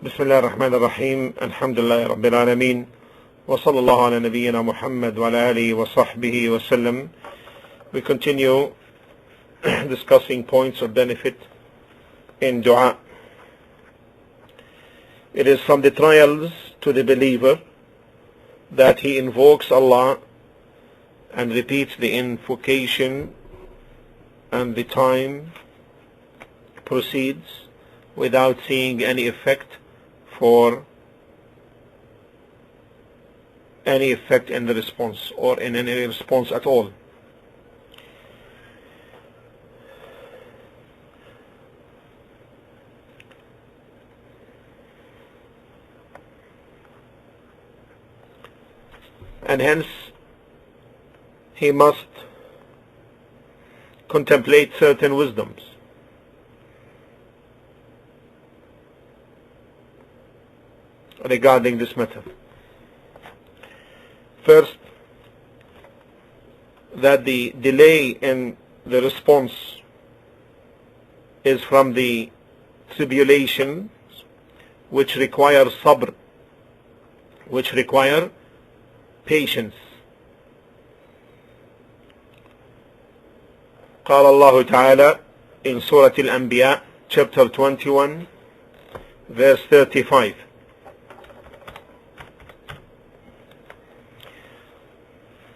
بسم الله الرحمن الرحيم الحمد لله رب العالمين وصلى الله على نبينا محمد وعلى آله وصحبه وسلم. We continue discussing points of benefit in dua. It is from the trials to the believer that he invokes Allah and repeats the invocation, and the time proceeds without seeing any effect in the response or in any response at all. And hence he must contemplate certain wisdoms. Regarding this matter, first, that the delay in the response is from the tribulations which require sabr, which require patience. قال الله تعالى in Surah Al-Anbiya, chapter 21, verse 35.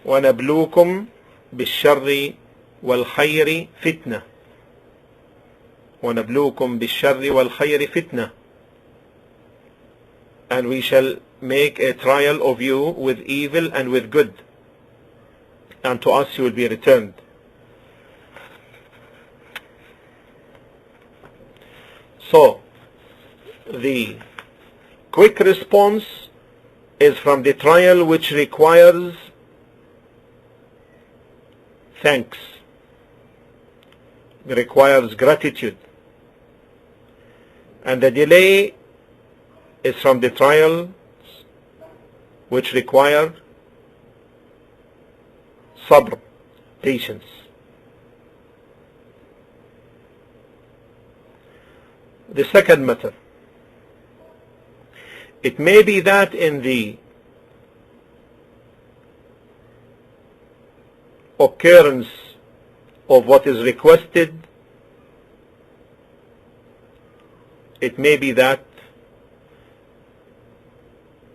وَنَبْلُوكُمْ بِالشَّرِّ وَالْخَيْرِ فِتْنَةً وَنَبْلُوكُمْ بِالشَّرِّ وَالْخَيْرِ فِتْنَةً, and we shall make a trial of you with evil and with good, and to us you will be returned. So the quick response is from the trial which requires thanks, requires gratitude, and the delay is from the trials which require sabr, patience. The second matter, it may be that in the occurrence of what is requested, it may be that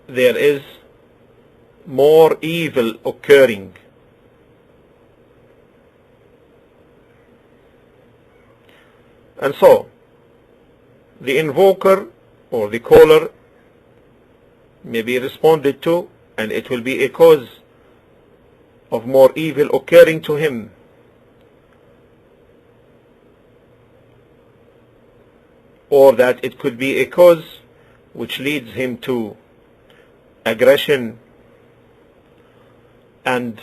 there is more evil occurring, and so the invoker or the caller may be responded to, and it will be a cause of more evil occurring to him, or that it could be a cause which leads him to aggression and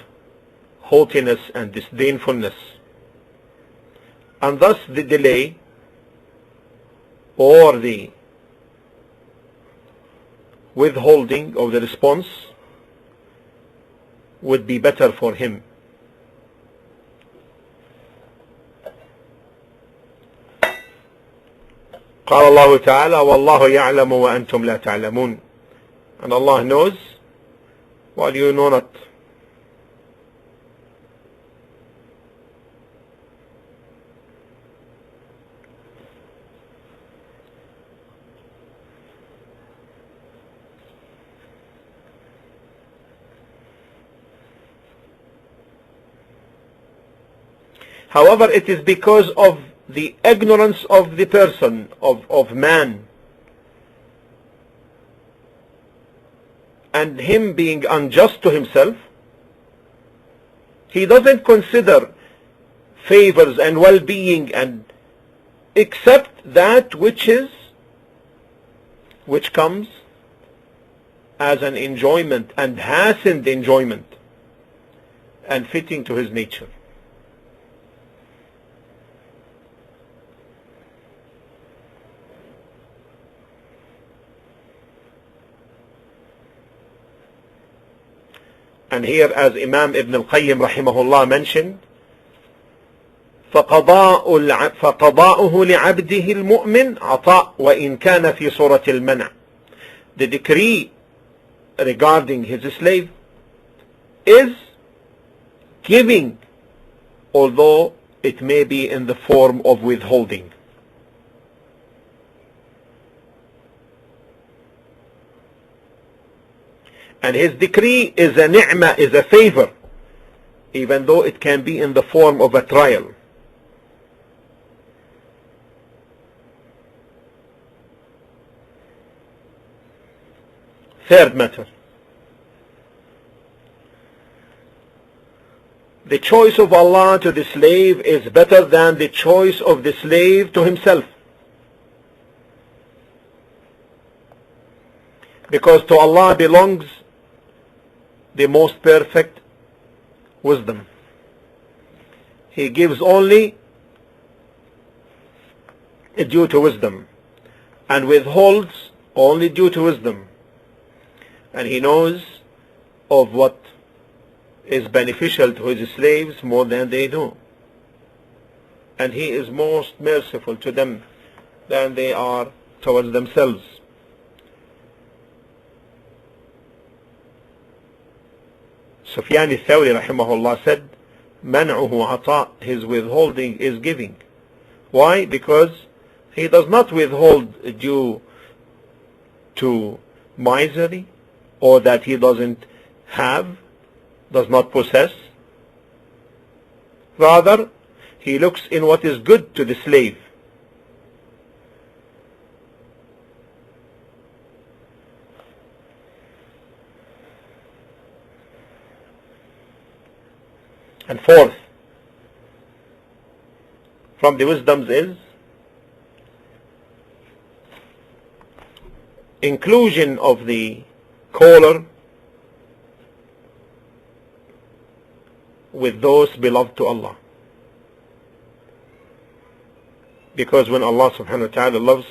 haughtiness and disdainfulness, and thus the delay or the withholding of the response would be better for him. قال الله تعالى والله يعلم وأنتم لا تعلمون, and Allah knows while you know not. However, it is because of the ignorance of the person, of man, and him being unjust to himself, he doesn't consider favors and well-being and accept that which comes as an enjoyment and hastened enjoyment and fitting to his nature. And here, as Imam Ibn al-Qayyim rahimahullah mentioned, فقضاؤه لعبده المؤمن عطاء وإن كان في صورة المنع. the decree regarding his slave is giving, although it may be in the form of withholding. And his decree is a ni'mah, is a favor, even though it can be in the form of a trial. Third matter. The choice of Allah to the slave is better than the choice of the slave to himself. Because to Allah belongs the most perfect wisdom. He gives only due to wisdom and withholds only due to wisdom. And he knows of what is beneficial to his slaves more than they do. And he is most merciful to them than they are towards themselves. Sufyan al-Thawri rahimahullah said, "Man'uhu ata," his withholding is giving. Why? Because he does not withhold due to misery, or that he doesn't have, does not possess. Rather, he looks in what is good to the slave. And fourth, from the wisdoms is inclusion of the caller with those beloved to Allah. Because when Allah subhanahu wa ta'ala loves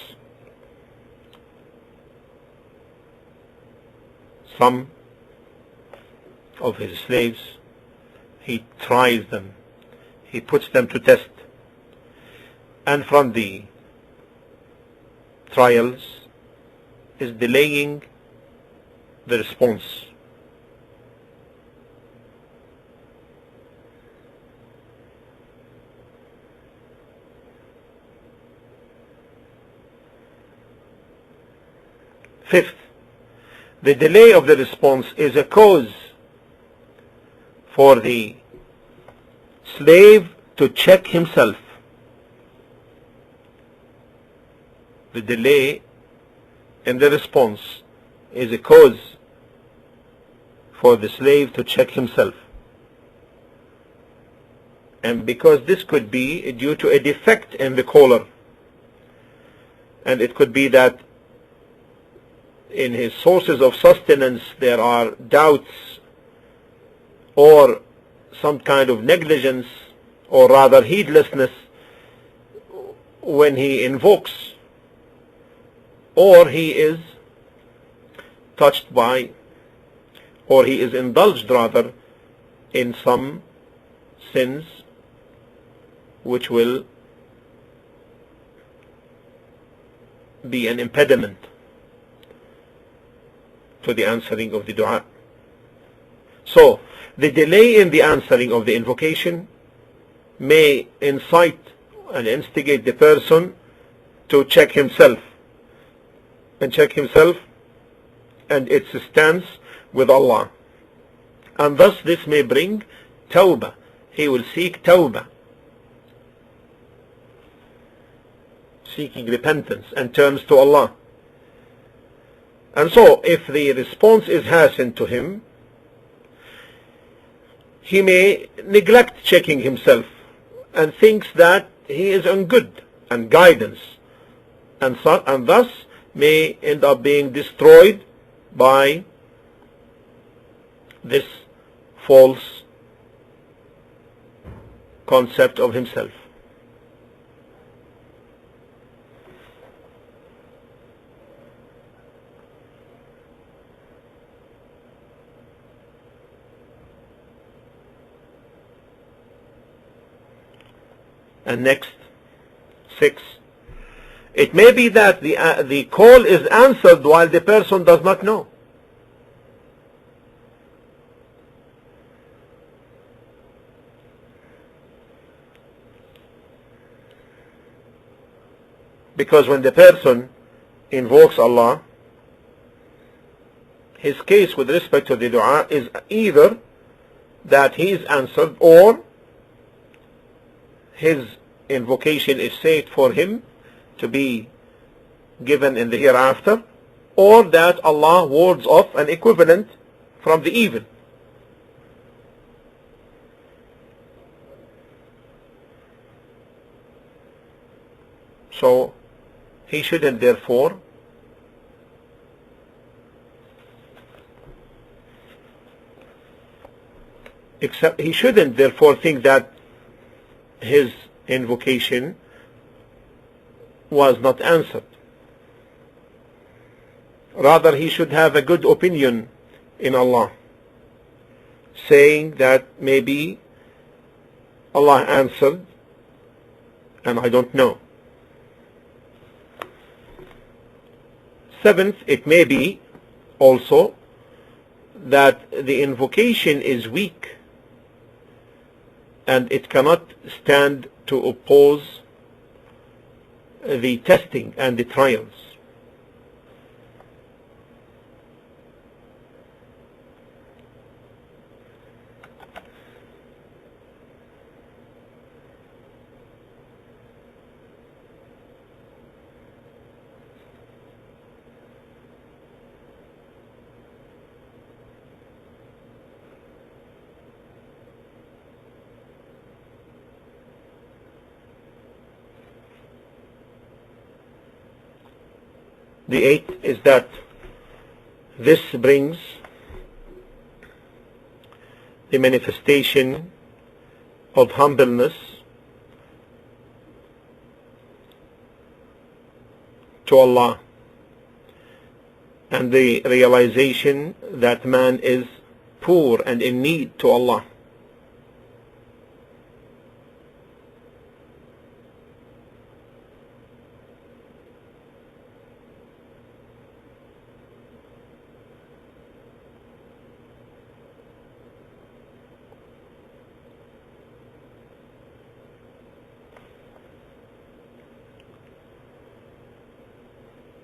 some of his slaves, he tries them, he puts them to test, and from the trials is delaying the response. Fifth, the delay of the response is a cause for the slave to check himself. The delay in the response is a cause for the slave to check himself. And because this could be due to a defect in the caller, and it could be that in his sources of sustenance there are doubts or some kind of negligence, or rather heedlessness when he invokes, or he is touched by, or he is indulged rather in some sins which will be an impediment to the answering of the dua. So the delay in the answering of the invocation may incite and instigate the person to check himself and its stance with Allah, and thus this may bring tawbah. He will seek tawbah, seeking repentance and turns to Allah. And so if the response is hastened to him, he may neglect checking himself and thinks that he is on good and guidance, and thus may end up being destroyed by this false concept of himself. And next, 6, It may be that the call is answered while the person does not know. Because when the person invokes Allah, his case with respect to the dua is either that he is answered, or his invocation is saved for him to be given in the hereafter, or that Allah wards off an equivalent from the evil. So he shouldn't therefore think that his invocation was not answered. Rather, he should have a good opinion in Allah, saying that maybe Allah answered and I don't know. Seventh, it may be also that the invocation is weak and it cannot stand to oppose the testing and the trials. The eighth is that this brings the manifestation of humbleness to Allah and the realization that man is poor and in need to Allah.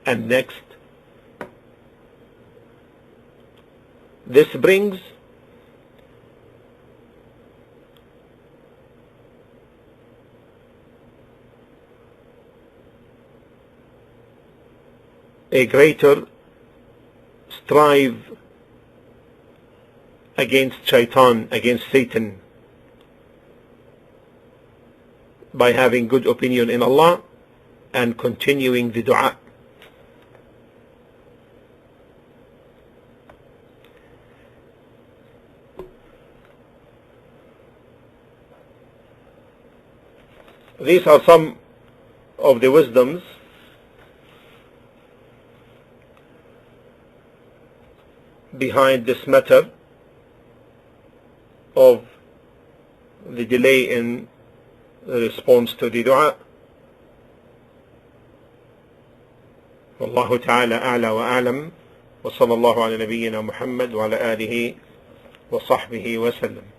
And next, this brings a greater strive against shaitan, against Satan, by having good opinion in Allah and continuing the dua. These are some of the wisdoms behind this matter of the delay in the response to the dua. والله تعالى أعلى وأعلم وصلى الله على نبينا محمد وعلى آله وصحبه وسلم.